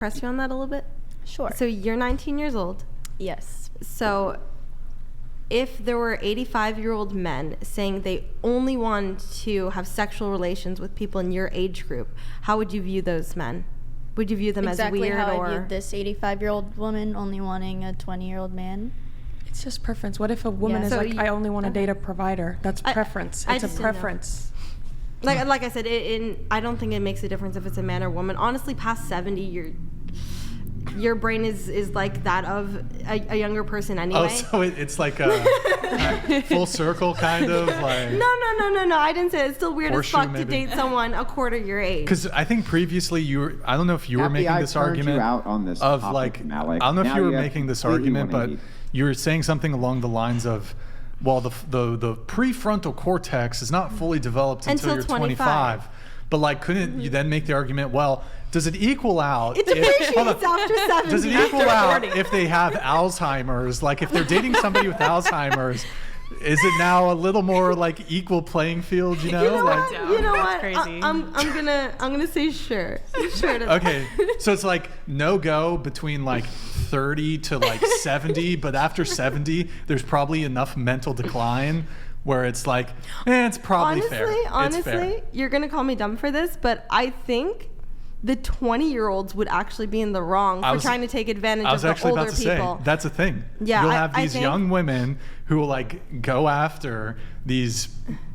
press you on that a little bit? Sure. So you're 19 years old. Yes. So if there were 85-year-old men saying they only want to have sexual relations with people in your age group, how would you view those men? Would you view them exactly as weird how or? I viewed this 85-year-old woman only wanting a 20-year-old man. It's just preference. What if a woman is So like, you- I only want to date a provider? That's preference. I It's a just didn't know. preference. Like I said, I don't think it makes a difference if it's a man or woman. Honestly, past 70, your brain is like that of a younger person anyway. Oh, so it's like a full circle kind of like. No. I didn't say it. It's still weird as Horseshoe, fuck to maybe. date someone a quarter your age. Because I think previously I don't know if you were making I've this turned argument you out on this of topic, like, Malik. I don't know Now if you were have making this completely argument, but 180. you were saying something along the lines of, well, the prefrontal cortex is not fully developed until you're 25. But like, couldn't you then make the argument, well, does it equal out? It depreciates after 70. Does it equal out if they have Alzheimer's? Like if they're dating somebody with Alzheimer's, is it now a little more like equal playing field? You know, You know like, what? You know That's what? crazy. I'm gonna say sure. Sure. Okay, so it's like no go between like 30 to like 70, but after 70, there's probably enough mental decline where it's like, it's probably fair. It's Honestly, fair. you're gonna call me dumb for this, but I think the 20-year-olds would actually be in the wrong for trying to take advantage I of was the actually older about to people. say that's a thing. Yeah, you'll I have these think- young women who will like go after these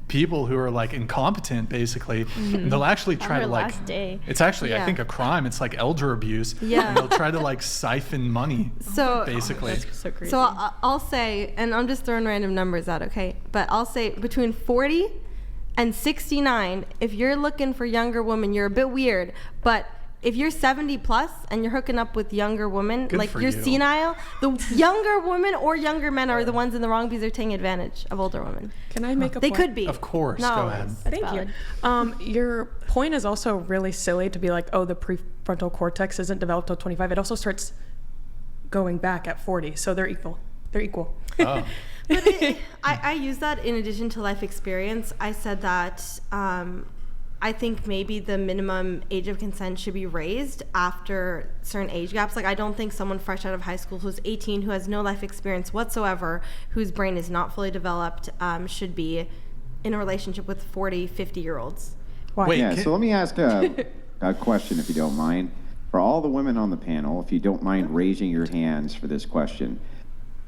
people who are like incompetent, basically. And they'll actually try her to like. last day. It's actually, I Yeah. think, a crime. It's like elder abuse. Yeah. And they'll try to like siphon money, So basically. So crazy. So I'll say, and I'm just throwing random numbers out, okay? But I'll say between 40 and 69, if you're looking for younger women, you're a bit weird. But if you're 70 plus and you're hooking up with younger women, Good like for you're you. senile, the younger women or younger men are the ones in the wrong because they're taking advantage of older women. Can I make a They point? could be. Of course, Not go always. ahead. Thank valid. you. Your point is also really silly to be like, oh, the prefrontal cortex isn't developed till 25. It also starts going back at 40, so they're equal. They're equal. Oh. But I use that in addition to life experience. I said that I think maybe the minimum age of consent should be raised after certain age gaps. Like I don't think someone fresh out of high school who's 18, who has no life experience whatsoever, whose brain is not fully developed, should be in a relationship with 40, 50-year-olds. Why? Wait, Yeah, can- so let me ask a question, if you don't mind. For all the women on the panel, if you don't mind raising your hands for this question,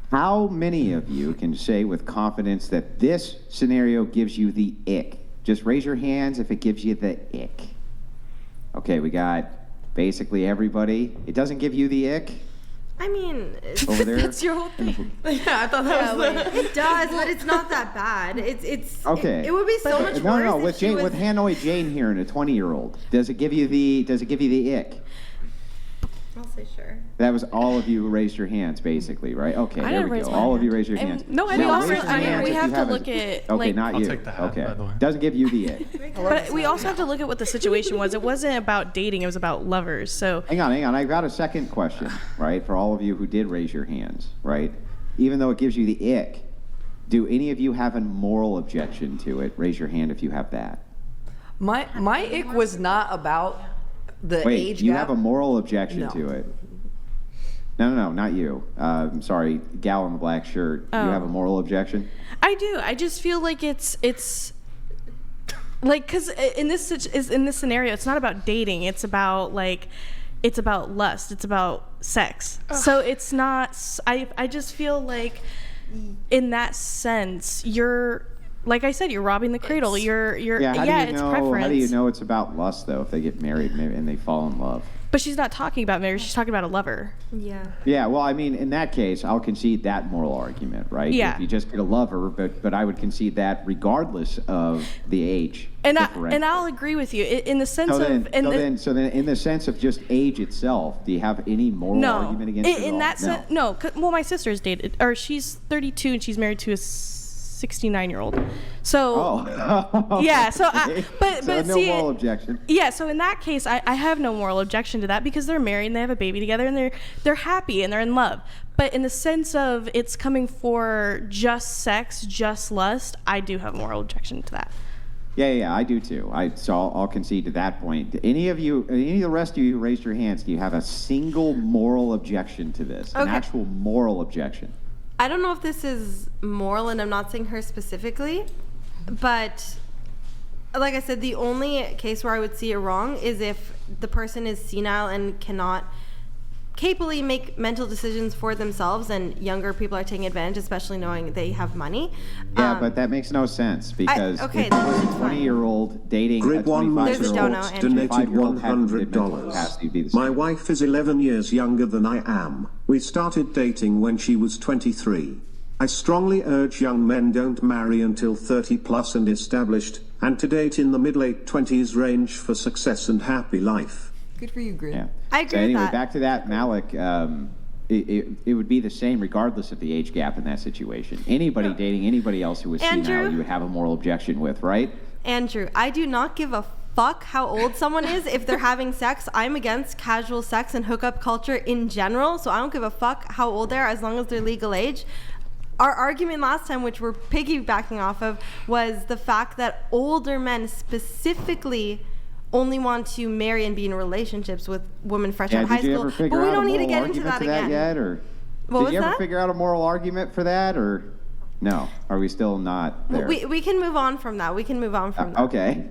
how many of you can say with confidence that this scenario gives you the ick? Just raise your hands if it gives you the ick. Okay, we got basically everybody. It doesn't give you the ick I mean, over there? That's your whole thing. Yeah, I thought that was the... it does, but it's not that bad. It's Okay. It would be so much No, worse. no, if with she Jane, was, with Hanoi Jane here and a 20-year-old. Does it give you the ick? I'll say sure. That was all of you who raised your hands, basically, right? Okay, I there didn't we raise go. my All of you hand. raised your hands. no, I Now didn't raise also- your I mean, hands we if have you to haven't- look at, Okay, like- not I'll you. take the hat, okay. by the way. Doesn't give you the ick. But we also have to look at what the situation was. It wasn't about dating, it was about lovers. So Hang on. I've got a second question, right? For all of you who did raise your hands, right? Even though it gives you the ick, do any of you have a moral objection to it? Raise your hand if you have that. My ick was not about the Wait, age you gap. have a moral objection No. to it? No, not you. I'm sorry, gal in the black shirt. You have a moral objection? I do. I just feel like it's like, because in this scenario, it's not about dating. It's about it's about lust. It's about sex. So it's not. I just feel like in that sense, you're, like I said, you're robbing the cradle. You're Yeah, how it's preference. How do you know it's about lust, though, if they get married and they fall in love? But she's not talking about marriage. She's talking about a lover. Yeah. Yeah, well, I mean, in that case, I'll concede that moral argument, right? Yeah. If you just get a lover, but I would concede that regardless of the age. And differential. I'll agree with you in the sense So of then, in the sense of just age itself, do you have any moral argument against it? in at all? that sense, no. Well, my sister's dated, or she's 32 and she's married to a 69-year-old. So Oh. yeah. So Okay. but So no see, moral objection. yeah. So in that case, I have no moral objection to that because they're married and they have a baby together and they're happy and they're in love. But in the sense of it's coming for just sex, just lust, I do have a moral objection to that. Yeah, I do too. So I'll concede to that point. Any of the rest of you who raised your hands, do you have a single moral objection to this? An actual moral objection? I don't know if this is moral, and I'm not saying her specifically, but like I said, the only case where I would see it wrong is if the person is senile and cannot capably make mental decisions for themselves, and younger people are taking advantage, especially knowing they have money. Yeah, but that makes no sense because if it was a 20-year-old dating a 25-year-old, donated $100. My wife is 11 years younger than I am. We started dating when she was 23. I strongly urge young men don't marry until 30 plus and established, and to date in the mid-late 20s range for success and happy life. Good for you, Grid. Yeah. I agree so anyway, with that. back to that, Malik. It would be the same regardless of the age gap in that situation. Anybody dating anybody else who was senile, you would have a moral objection with, right? Andrew, I do not give a fuck how old someone is if they're having sex. I'm against casual sex and hookup culture in general, so I don't give a fuck how old they are as long as they're legal age. Our argument last time, which we're piggybacking off of, was the fact that older men specifically only want to marry and be in relationships with women fresh out of high school. But we don't need to get into that again. Yet, or did you ever figure out a moral argument for that, or no? Are we still not there? We can move on from that. Okay,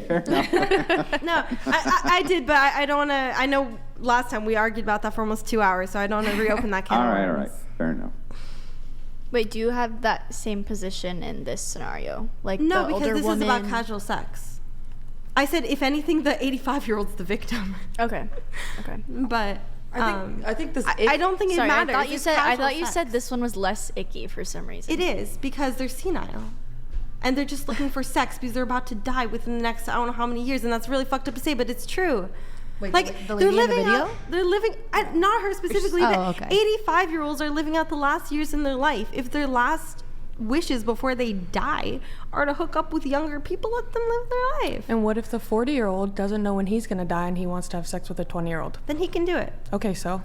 fair enough. No, I did, but I don't want to. I know last time we argued about that for almost 2 hours, so I don't want to reopen that can. All right, fair enough. Wait, do you have that same position in this scenario? Like no, the because older this woman... is about casual sex. I said, if anything, the 85-year-old's the victim. Okay. But I think this. I don't think it matters. I thought you said this one was less icky for some reason. It is because they're senile, and they're just looking for sex because they're about to die within the next I don't know how many years, and that's really fucked up to say, but it's true. Wait, like the they're lady in the living video? out, they're living not her specifically, but okay. 85-year-olds are living out the last years in their life. If their last wishes before they die are to hook up with younger people, let them live their life. And what if the 40-year-old doesn't know when he's going to die and he wants to have sex with a 20-year-old? Then he can do it. Okay, so?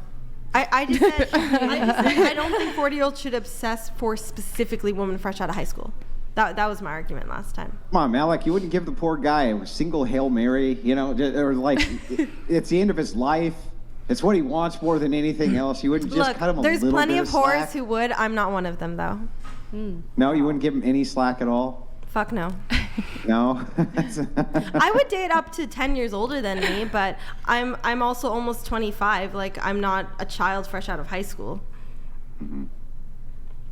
I just said I don't think 40-year-olds should obsess for specifically women fresh out of high school. That was my argument last time. Come on, Malik, you wouldn't give the poor guy a single Hail Mary, or like it's the end of his life. It's what he wants more than anything else. You wouldn't just cut him a little bit of slack? There's plenty of whores who would. I'm not one of them, though. No, you wouldn't give him any slack at all? Fuck no. No? I would date up to 10 years older than me, but I'm also almost 25. Like, I'm not a child fresh out of high school. Mm-hmm.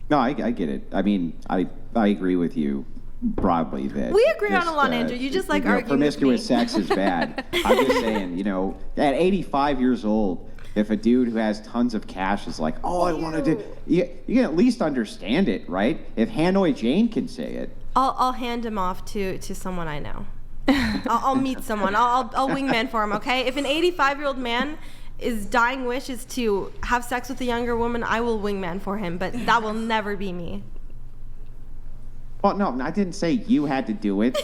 No, I get it. I mean, I agree with you broadly that we agree on a lot, Andrew. You just like arguing promiscuous with me. sex is bad. I'm just saying, at 85 years old, if a dude who has tons of cash is like, oh, I want to do, you can at least understand it, right? If Hanoi Jane can say it. I'll hand him off to someone I know. I'll meet someone. I'll wingman for him, okay? If an 85-year-old man his dying wish is to have sex with a younger woman, I will wingman for him, but that will never be me. Well, no, I didn't say you had to do it.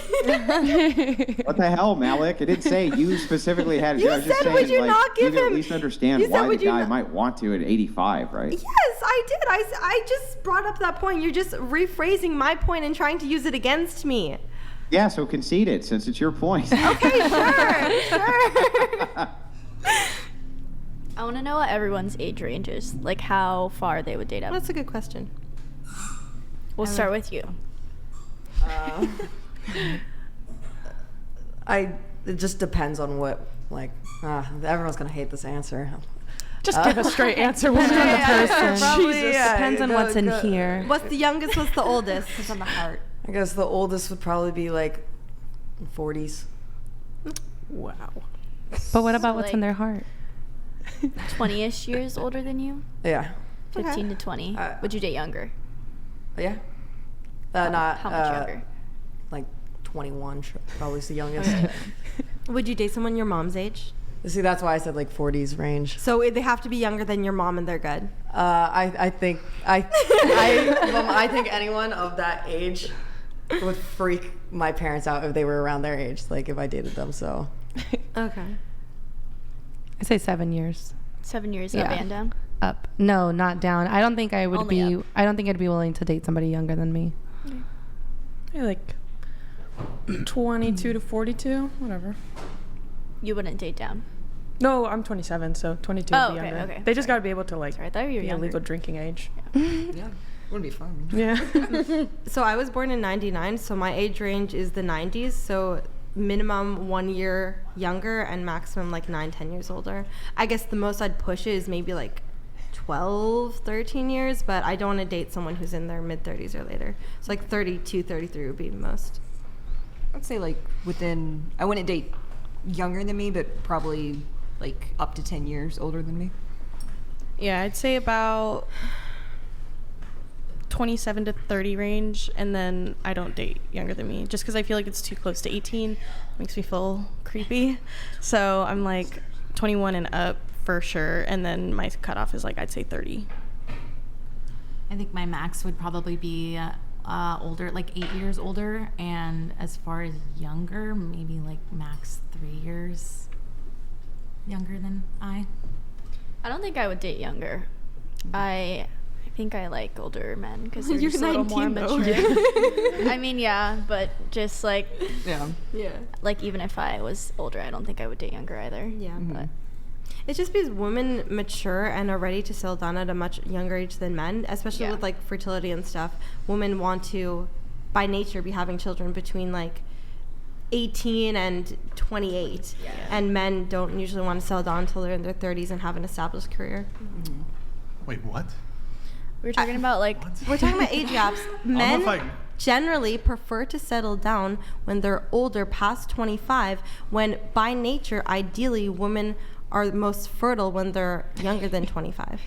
What the hell, Malik? I didn't say you specifically had to do it. I was just saying, would you like, not give you can him... at least understand why the guy might want to at 85, right? Yes, I did. I just brought up that point. You're just rephrasing my point and trying to use it against me. Yeah, so concede it, since it's your point. Okay, sure. I want to know what everyone's age range is, like how far they would date up. That's a good question. We'll start with you. It just depends on what, everyone's gonna hate this answer. Just give a straight answer. We'll know the person. Probably, Jesus. depends on what's in here. What's the youngest? What's the oldest? It's on the heart. I guess the oldest would probably be like 40s. Wow. But what about So, what's in their heart? 20-ish years older than you? Yeah. 15 to 20. Would you date younger? Yeah. Not How much younger? Like 21, probably is the youngest. Would you date someone your mom's age? See, that's why I said like 40s range. So they have to be younger than your mom and they're good. I think I think anyone of that age would freak my parents out if they were around their age, like if I dated them. So. Okay. I say 7 years. 7 years Yeah. up and down? Up. No, not down. I don't think I would Only be. up. I don't think I'd be willing to date somebody younger than me. Like 22 to 42, whatever. You wouldn't date down. No, I'm 27, so 22 Oh, would be okay, younger. okay. They just got to be able to like Sorry, I thought you were be younger. legal drinking age. Yeah. Wouldn't be fun. Yeah. So I was born in 99, so my age range is the 90s. So minimum 1 year younger and maximum like 9-10 years older. I guess the most I'd push is maybe like 12-13 years, but I don't want to date someone who's in their mid 30s or later. So like 32-33 would be the most. I'd say like within, I wouldn't date younger than me, but probably like up to 10 years older than me. Yeah, I'd say about 27 to 30 range, and then I don't date younger than me just because I feel like it's too close to 18. Makes me feel creepy. So I'm like 21 and up for sure, and then my cutoff is like I'd say 30. I think my max would probably be older, like 8 years older, and as far as younger, maybe like max 3 years younger than I. I don't think I would date younger. I think I like older men because they're You're just a little more 19 though. mature. I mean, yeah, but just like, Yeah. like even if I was older, I don't think I would date younger either. Yeah. But It's just because women mature and are ready to settle down at a much younger age than men, especially Yeah. with like fertility and stuff. Women want to, by nature, be having children between like 18 and 28. And men don't usually want to settle down until they're in their 30s and have an established career. Wait, what? we were talking about like, We're talking about age gaps. know Men if I- generally prefer to settle down when they're older, past 25, when by nature, ideally, women are most fertile when they're younger than 25.